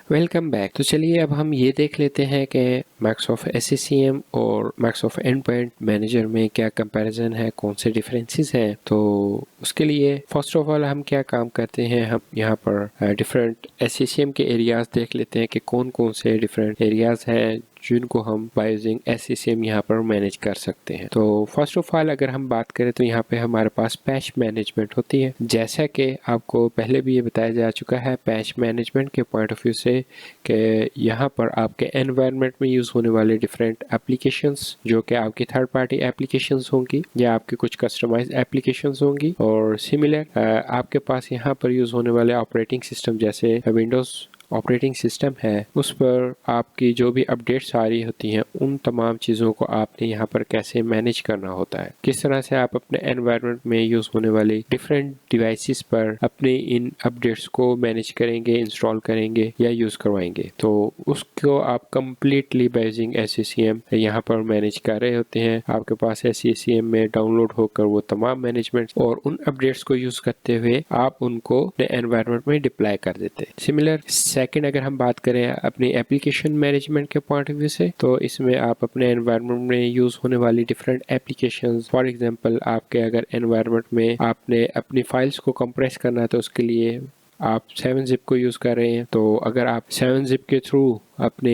Welcome back. तो चलिए अब हम ये देख लेते हैं कि माइक्रोसॉफ्ट SCCM और माइक्रोसॉफ्ट एंडपॉइंट मैनेजर में क्या कंपैरिजन है, कौन से डिफरेंसेस हैं। तो उसके लिए फर्स्ट ऑफ ऑल हम क्या काम करते हैं, हम यहाँ पर डिफरेंट SCCM के एरियाज देख लेते हैं कि कौन कौन से डिफरेंट एरियाज हैं जिनको हम बाय यूजिंग SCCM यहाँ पर मैनेज कर सकते हैं। तो फर्स्ट ऑफ ऑल अगर हम बात करें तो यहाँ पे हमारे पास पैच मैनेजमेंट होती है। जैसा कि आपको पहले भी ये बताया जा चुका है पैच मैनेजमेंट के पॉइंट ऑफ व्यू से कि यहाँ पर आपके एनवायरनमेंट में यूज़ होने वाले डिफरेंट एप्लीकेशंस जो कि आपकी थर्ड पार्टी एप्लीकेशंस होंगी या आपकी कुछ कस्टमाइज एप्लीकेशंस होंगी, और सिमिलर आपके पास यहाँ पर यूज़ होने वाले ऑपरेटिंग सिस्टम जैसे विंडोज़ ऑपरेटिंग सिस्टम है, उस पर आपकी जो भी अपडेट्स आ रही होती हैं उन तमाम चीज़ों को आपने यहाँ पर कैसे मैनेज करना होता है, किस तरह से आप अपने एनवायरनमेंट में यूज़ होने वाली डिफरेंट डिवाइसेस पर अपने इन अपडेट्स को मैनेज करेंगे, इंस्टॉल करेंगे या यूज़ करवाएंगे। तो उसको आप कम्प्लीटली बाय यूजिंग SCCM यहाँ पर मैनेज कर रहे होते हैं। आपके पास SCCM में डाउनलोड होकर वो तमाम मैनेजमेंट और उन अपडेट्स को यूज़ करते हुए आप उनको अपने एनवायरनमेंट में डिप्लॉय कर देते हैं। सिमिलर सेकंड अगर हम बात करें अपनी एप्लीकेशन मैनेजमेंट के पॉइंट ऑफ व्यू से, तो इसमें आप अपने एनवायरनमेंट में यूज़ होने वाली डिफरेंट एप्लीकेशंस, फॉर एग्जांपल आपके अगर एनवायरनमेंट में आपने अपनी फाइल्स को कंप्रेस करना है तो उसके लिए आप 7-zip को यूज़ कर रहे हैं। तो अगर आप 7-zip के थ्रू अपने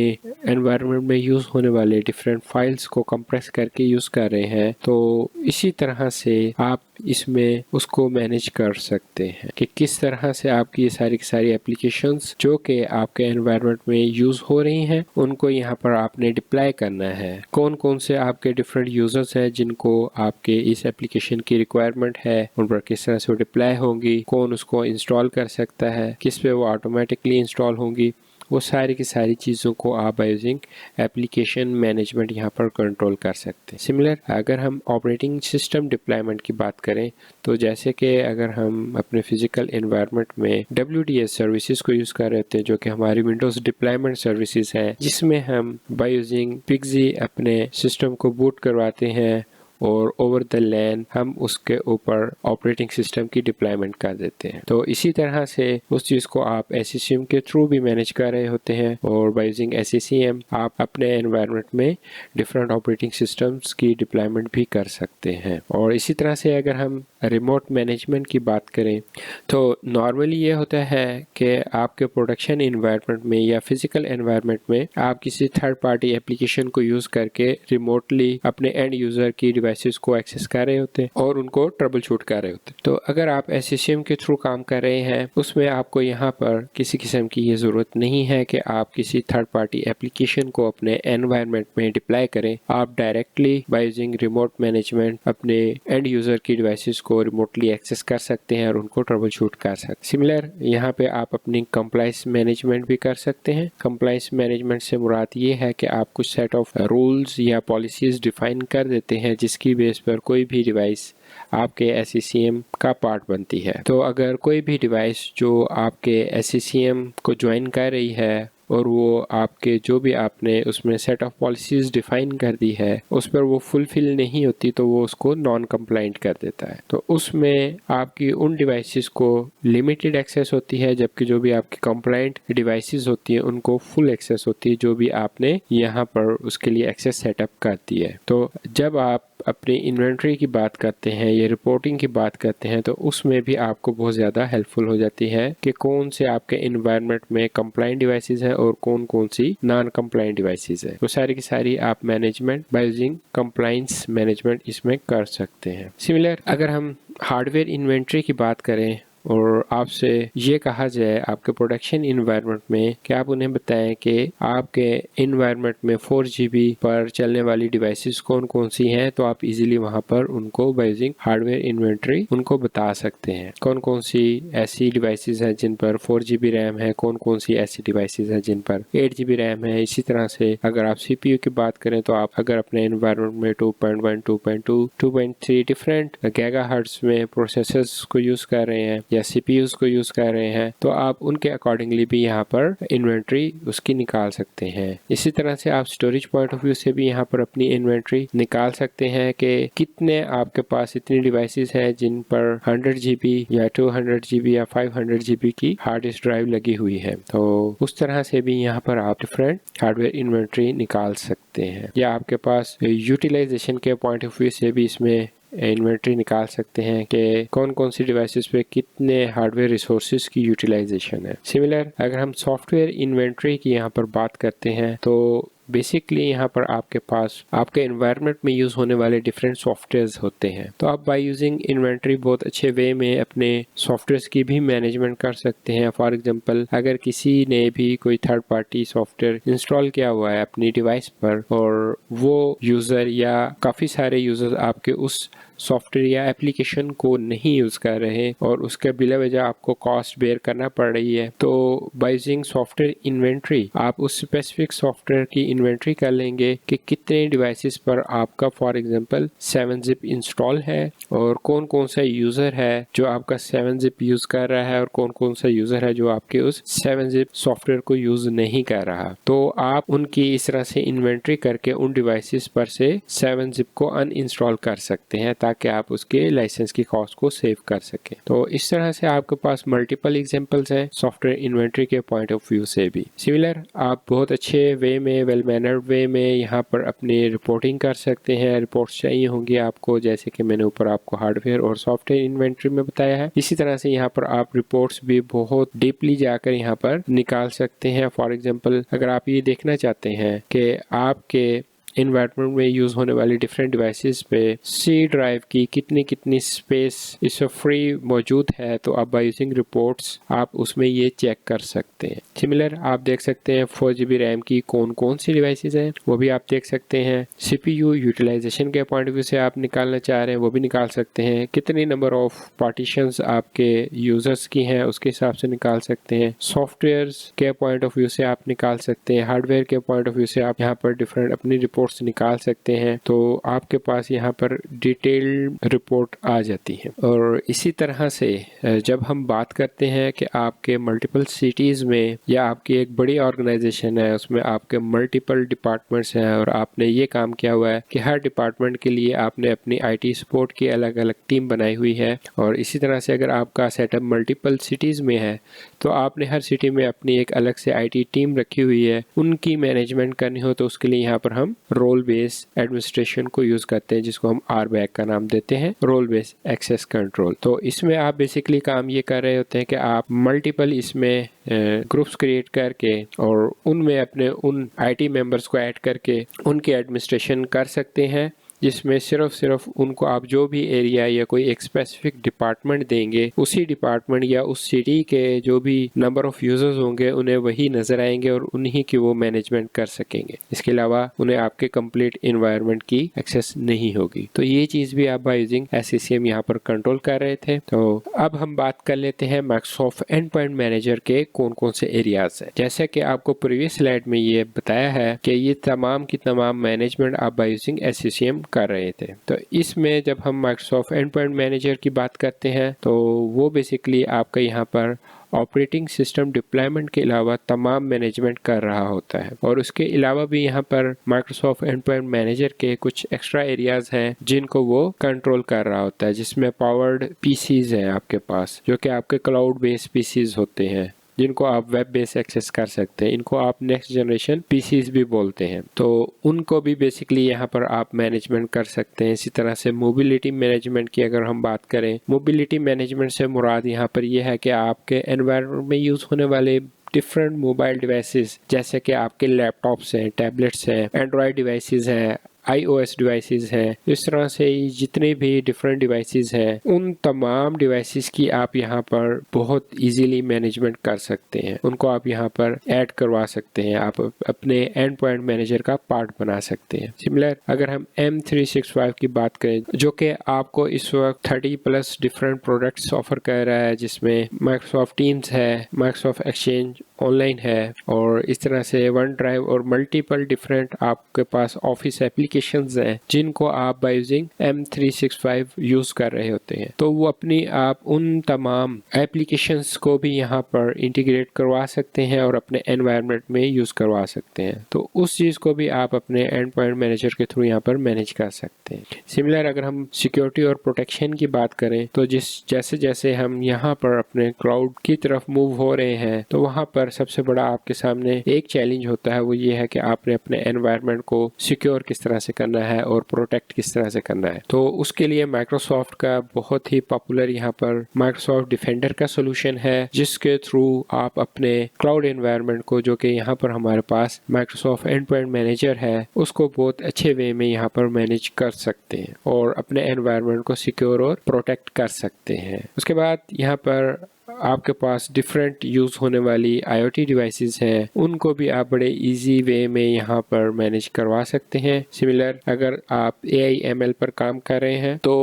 एनवायरनमेंट में यूज़ होने वाले डिफरेंट फाइल्स को कंप्रेस करके यूज़ कर रहे हैं, तो इसी तरह से आप इसमें उसको मैनेज कर सकते हैं कि किस तरह से आपकी ये सारी की सारी एप्लीकेशंस जो कि आपके एनवायरनमेंट में यूज़ हो रही हैं उनको यहाँ पर आपने डिप्लॉय करना है। कौन कौन से आपके डिफरेंट यूजर्स हैं जिनको आपके इस एप्लीकेशन की रिक्वायरमेंट है, उन पर किस तरह से वो डिप्लॉय होंगी, कौन उसको इंस्टॉल कर सकता है, किस पे वो ऑटोमेटिकली इंस्टॉल होंगी, वो सारी की सारी चीज़ों को आप बाय यूजिंग एप्लीकेशन मैनेजमेंट यहाँ पर कंट्रोल कर सकते हैं। सिमिलर अगर हम ऑपरेटिंग सिस्टम डिप्लॉयमेंट की बात करें तो जैसे कि अगर हम अपने फिजिकल एनवायरनमेंट में WDS सर्विसेज को यूज़ कर रहे होते हैं जो कि हमारी विंडोज़ डिप्लॉयमेंट सर्विसेज हैं, जिसमें हम बाय यूजिंग PXE अपने सिस्टम को बूट करवाते हैं और ओवर द लैन हम उसके ऊपर ऑपरेटिंग सिस्टम की डिप्लॉयमेंट कर देते हैं। तो इसी तरह से उस चीज़ को आप SCCM के थ्रू भी मैनेज कर रहे होते हैं और बाय यूजिंग SCCM आप अपने एनवायरनमेंट में डिफरेंट ऑपरेटिंग सिस्टम्स की डिप्लॉयमेंट भी कर सकते हैं। और इसी तरह से अगर हम रिमोट मैनेजमेंट की बात करें तो नॉर्मली ये होता है कि आपके प्रोडक्शन एनवायरनमेंट में या फिजिकल एनवायरनमेंट में आप किसी थर्ड पार्टी एप्लीकेशन को यूज़ करके रिमोटली अपने एंड यूज़र की डिवाइसेस को एक्सेस कर रहे होते हैं और उनको ट्रबल शूट कर रहे होते हैं। तो अगर आप SCCM के थ्रू काम कर रहे हैं उसमें आपको यहाँ पर किसी किस्म की ये ज़रूरत नहीं है कि आप किसी थर्ड पार्टी एप्लीकेशन को अपने एनवायरनमेंट में डिप्लॉय करें। आप directly by using remote management अपने एंड यूज़र की डिवाइसेस को रिमोटली एक्सेस कर सकते हैं और उनको ट्रबल शूट कर सकते हैं। सिमिलर यहाँ पे आप अपनी कंप्लाइंस मैनेजमेंट भी कर सकते हैं। कंप्लाइंस मैनेजमेंट से मुराद ये है कि आप कुछ सेट ऑफ रूल्स या पॉलिसीज डिफाइन कर देते हैं जिसकी बेस पर कोई भी डिवाइस आपके SCCM का पार्ट बनती है। तो अगर कोई भी डिवाइस जो आपके SCCM को ज्वाइन कर रही है और वो आपके जो भी आपने उसमें सेट ऑफ पॉलिसीज डिफाइन कर दी है उस पर वो फुलफिल नहीं होती तो वो उसको नॉन कंप्लाइंट कर देता है। तो उसमें आपकी उन डिवाइसेस को लिमिटेड एक्सेस होती है, जबकि जो भी आपकी कंप्लाइंट डिवाइसेस होती हैं उनको फुल एक्सेस होती है जो भी आपने यहाँ पर उसके लिए एक्सेस सेटअप कर दी है। तो जब आप अपनी इन्वेंट्री की बात करते हैं या रिपोर्टिंग की बात करते हैं तो उसमें भी आपको बहुत ज़्यादा हेल्पफुल हो जाती है कि कौन से आपके इन्वायरमेंट में कंप्लाइंट डिवाइसेस हैं और कौन कौन सी नॉन कंप्लाइंट डिवाइसेस है। तो सारी की सारी आप management by using compliance management इसमें कर सकते हैं। सिमिलर अगर हम हार्डवेयर इन्वेंट्री की बात करें और आपसे ये कहा जाए आपके प्रोडक्शन इन्वायरमेंट में कि आप उन्हें बताएं कि आपके इन्वायरमेंट में 4GB पर चलने वाली डिवाइसेस कौन कौन सी हैं, तो आप इजीली वहां पर उनको बाय यूजिंग हार्डवेयर इन्वेंट्री उनको बता सकते हैं। कौन कौन सी ऐसी डिवाइसेस हैं जिन पर 4GB रैम है, कौन कौन सी ऐसी डिवाइसेस हैं जिन पर 8GB रैम है। इसी तरह से अगर आप CPU की बात करें तो आप अगर अपने इन्वायरमेंट में 2.1, 2.2, 2.3 डिफरेंट गीगाहर्ट्ज में प्रोसेसर्स को यूज कर रहे हैं या CPUs को यूज कर रहे हैं तो आप उनके अकॉर्डिंगली भी यहाँ पर इन्वेंट्री उसकी निकाल सकते हैं। इसी तरह से आप स्टोरेज पॉइंट ऑफ व्यू से भी यहाँ पर अपनी इन्वेंट्री निकाल सकते हैं कि कितने आपके पास इतनी डिवाइसेस हैं जिन पर 100 GB या 200 GB या 500 GB की हार्ड डिस्क ड्राइव लगी हुई है। तो उस तरह से भी यहाँ पर आप डिफरेंट हार्डवेयर इन्वेंट्री निकाल सकते हैं, या आपके पास यूटिलाइजेशन के पॉइंट ऑफ व्यू से भी इसमें इन्वेंट्री निकाल सकते हैं कि कौन कौन सी डिवाइसेस पे कितने हार्डवेयर रिसोर्सेज की यूटिलाइजेशन है। सिमिलर अगर हम सॉफ्टवेयर इन्वेंट्री की यहाँ पर बात करते हैं तो बेसिकली यहाँ पर आपके पास आपके एनवायरनमेंट में यूज होने वाले डिफरेंट सॉफ्टवेयर्स होते हैं। तो आप बाय यूजिंग इन्वेंट्री बहुत अच्छे वे में अपने सॉफ्टवेयर्स की भी मैनेजमेंट कर सकते हैं। फॉर एग्जांपल अगर किसी ने भी कोई थर्ड पार्टी सॉफ्टवेयर इंस्टॉल किया हुआ है अपनी डिवाइस पर और वो यूजर या काफी सारे यूजर्स आपके उस सॉफ्टवेयर या एप्लीकेशन को नहीं यूज कर रहे और उसके बिला वजह आपको कॉस्ट बेयर करना पड़ रही है, तो बाय यूजिंग सॉफ्टवेयर इन्वेंट्री आप उस स्पेसिफिक सॉफ्टवेयर की इन्वेंट्री कर लेंगे कि कितने डिवाइसेस पर आपका फॉर एग्जांपल 7-zip इंस्टॉल है और कौन कौन सा यूजर है जो आपका 7-zip यूज कर रहा है और कौन कौन सा यूजर है जो आपके उस 7-zip सॉफ्टवेयर को यूज नहीं कर रहा। तो आप उनकी इस तरह से इन्वेंट्री करके उन डिवाइसेस पर से 7-zip को अनइंस्टॉल कर सकते हैं ताकि आप उसके लाइसेंस की कॉस्ट को सेव कर सकें। तो इस तरह से आपके पास मल्टीपल एग्जांपल्स हैं सॉफ्टवेयर इन्वेंट्री के पॉइंट ऑफ व्यू से भी। सिमिलर आप बहुत अच्छे वे में वेल मैनर्ड वे में यहाँ पर अपनी रिपोर्टिंग कर सकते हैं। रिपोर्ट्स चाहिए होंगी आपको जैसे कि मैंने ऊपर आपको हार्डवेयर और सॉफ्टवेयर इन्वेंट्री में बताया है। इसी तरह से यहाँ पर आप रिपोर्ट्स भी बहुत डीपली जाकर यहाँ पर निकाल सकते हैं। फॉर एग्जांपल अगर आप ये देखना चाहते हैं कि आपके इन्वायरमेंट में यूज होने वाली डिफरेंट डिवाइसेस पे सी ड्राइव की कितनी कितनी स्पेस इससे फ्री मौजूद है तो आप बाय यूजिंग रिपोर्ट्स आप उसमें ये चेक कर सकते हैं। सिमिलर आप देख सकते हैं 4 GB रैम की कौन कौन सी डिवाइसेस हैं वो भी आप देख सकते हैं। CPU यूटिलाइजेशन के पॉइंट ऑफ व्यू से आप निकालना चाह रहे हैं वो भी निकाल सकते हैं। कितनी नंबर ऑफ पार्टीशंस आपके यूजर्स की हैं उसके हिसाब से निकाल सकते हैं। सॉफ्टवेयर्स के पॉइंट ऑफ व्यू से आप निकाल सकते हैं। हार्डवेयर के पॉइंट ऑफ व्यू से आप यहाँ पर डिफरेंट अपनी रिपोर्ट्स निकाल सकते हैं। तो आपके पास यहाँ पर डिटेल्ड रिपोर्ट आ जाती है। और इसी तरह से जब हम बात करते हैं कि आपके मल्टीपल सिटीज में या आपकी एक बड़ी ऑर्गेनाइजेशन है उसमें आपके मल्टीपल डिपार्टमेंट्स हैं और आपने ये काम किया हुआ है कि हर डिपार्टमेंट के लिए आपने अपनी IT सपोर्ट की अलग अलग टीम बनाई हुई है। और इसी तरह से अगर आपका सेटअप मल्टीपल सिटीज में है तो आपने हर सिटी में अपनी एक अलग से IT टीम रखी हुई है। उनकी मैनेजमेंट करनी हो तो उसके लिए यहाँ पर हम रोल बेस एडमिनिस्ट्रेशन को यूज करते हैं जिसको हम RBAC का नाम देते हैं, रोल बेस एक्सेस कंट्रोल। तो इसमें आप बेसिकली काम ये कर रहे होते हैं कि आप मल्टीपल इसमें ग्रुप्स क्रिएट करके और उनमें अपने उन IT मेंबर्स को ऐड करके उनकी एडमिनिस्ट्रेशन कर सकते हैं, जिसमें सिर्फ उनको आप जो भी एरिया या कोई एक स्पेसिफिक डिपार्टमेंट देंगे उसी डिपार्टमेंट या उस सिटी के जो भी नंबर ऑफ यूजर्स होंगे उन्हें वही नजर आएंगे और उन्हीं की वो मैनेजमेंट कर सकेंगे। इसके अलावा उन्हें आपके कंप्लीट एनवायरनमेंट की एक्सेस नहीं होगी। तो ये चीज भी आप बाय यूजिंग SCCM यहाँ पर कंट्रोल कर रहे थे। तो अब हम बात कर लेते हैं माइक्रोसॉफ्ट एंड पॉइंट मैनेजर के कौन कौन से एरियाज है। जैसे कि आपको प्रीवियस स्लाइड में ये बताया है कि ये तमाम की तमाम मैनेजमेंट आप बाय यूजिंग SCCM कर रहे थे। तो इसमें जब हम माइक्रोसॉफ्ट एंड पॉइंट मैनेजर की बात करते हैं तो वो बेसिकली आपका यहाँ पर ऑपरेटिंग सिस्टम डिप्लॉयमेंट के अलावा तमाम मैनेजमेंट कर रहा होता है। और उसके अलावा भी यहाँ पर माइक्रोसॉफ्ट एंड पॉइंट मैनेजर के कुछ एक्स्ट्रा एरियाज हैं जिनको वो कंट्रोल कर रहा होता है, जिसमें पावर्ड PCs हैं आपके पास जो कि आपके क्लाउड बेस्ड PCs होते हैं जिनको आप वेब बेस एक्सेस कर सकते हैं। इनको आप नेक्स्ट जनरेशन PCs भी बोलते हैं। तो उनको भी बेसिकली यहाँ पर आप मैनेजमेंट कर सकते हैं। इसी तरह से मोबिलिटी मैनेजमेंट की अगर हम बात करें, मोबिलिटी मैनेजमेंट से मुराद यहाँ पर यह है कि आपके एनवायरनमेंट में यूज होने वाले डिफरेंट मोबाइल डिवाइसेस जैसे कि आपके लैपटॉप्स हैं, टैबलेट्स हैं, एंड्रॉयड डिवाइसेस हैं, iOS डिवाइसेस हैं, इस तरह से जितने भी डिफरेंट डिवाइसेस हैं उन तमाम डिवाइसेस की आप यहाँ पर बहुत इजीली मैनेजमेंट कर सकते हैं। उनको आप यहाँ पर ऐड करवा सकते हैं, आप अपने एंड पॉइंट मैनेजर का पार्ट बना सकते हैं। सिमिलर अगर हम M365 की बात करें जो कि आपको इस वक्त 30+ डिफरेंट प्रोडक्ट्स ऑफर कर रहा है, जिसमें माइक्रोसॉफ्ट टीम्स है, माइक्रोसॉफ्ट एक्सचेंज ऑनलाइन है, और इस तरह से वन ड्राइव और मल्टीपल डिफरेंट आपके पास ऑफिस एप्लीकेशंस हैं जिनको आप बाय यूजिंग M365 यूज कर रहे होते हैं। तो वो अपनी आप उन तमाम एप्लीकेशंस को भी यहाँ पर इंटीग्रेट करवा सकते हैं और अपने एनवायरनमेंट में यूज करवा सकते हैं। तो उस चीज को भी आप अपने एंड पॉइंट मैनेजर के थ्रू यहाँ पर मैनेज कर सकते हैं। सिमिलर अगर हम सिक्योरिटी और प्रोटेक्शन की बात करें तो जैसे जैसे हम यहाँ पर अपने क्लाउड की तरफ मूव हो रहे हैं तो वहाँ पर सबसे बड़ा आपके सामने एक चैलेंज होता है, वो ये है कि आपने अपने एनवायरनमेंट को सिक्योर किस तरह से करना है और प्रोटेक्ट किस तरह से करना है। तो उसके लिए माइक्रोसॉफ्ट का बहुत ही पॉपुलर यहाँ पर माइक्रोसॉफ्ट डिफेंडर का सोल्यूशन है, जिसके थ्रू आप अपने क्लाउड एनवायरनमेंट को, जो कि यहाँ पर हमारे पास माइक्रोसॉफ्ट एंड पॉइंट मैनेजर है, उसको बहुत अच्छे वे में यहाँ पर मैनेज कर सकते हैं और अपने एनवायरनमेंट को सिक्योर और प्रोटेक्ट कर सकते हैं। उसके बाद यहाँ पर आपके पास डिफरेंट यूज होने वाली IoT डिवाइसेस हैं, उनको भी आप बड़े इजी वे में यहाँ पर मैनेज करवा सकते हैं। सिमिलर अगर आप AI ML पर काम कर रहे हैं तो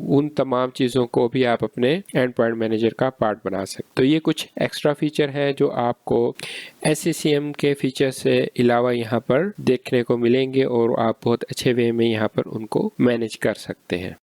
उन तमाम चीज़ों को भी आप अपने एंड पॉइंट मैनेजर का पार्ट बना सकते। तो ये कुछ एक्स्ट्रा फीचर है जो आपको SCCM के फीचर से अलावा यहाँ पर देखने को मिलेंगे और आप बहुत अच्छे वे में यहाँ पर उनको मैनेज कर सकते हैं।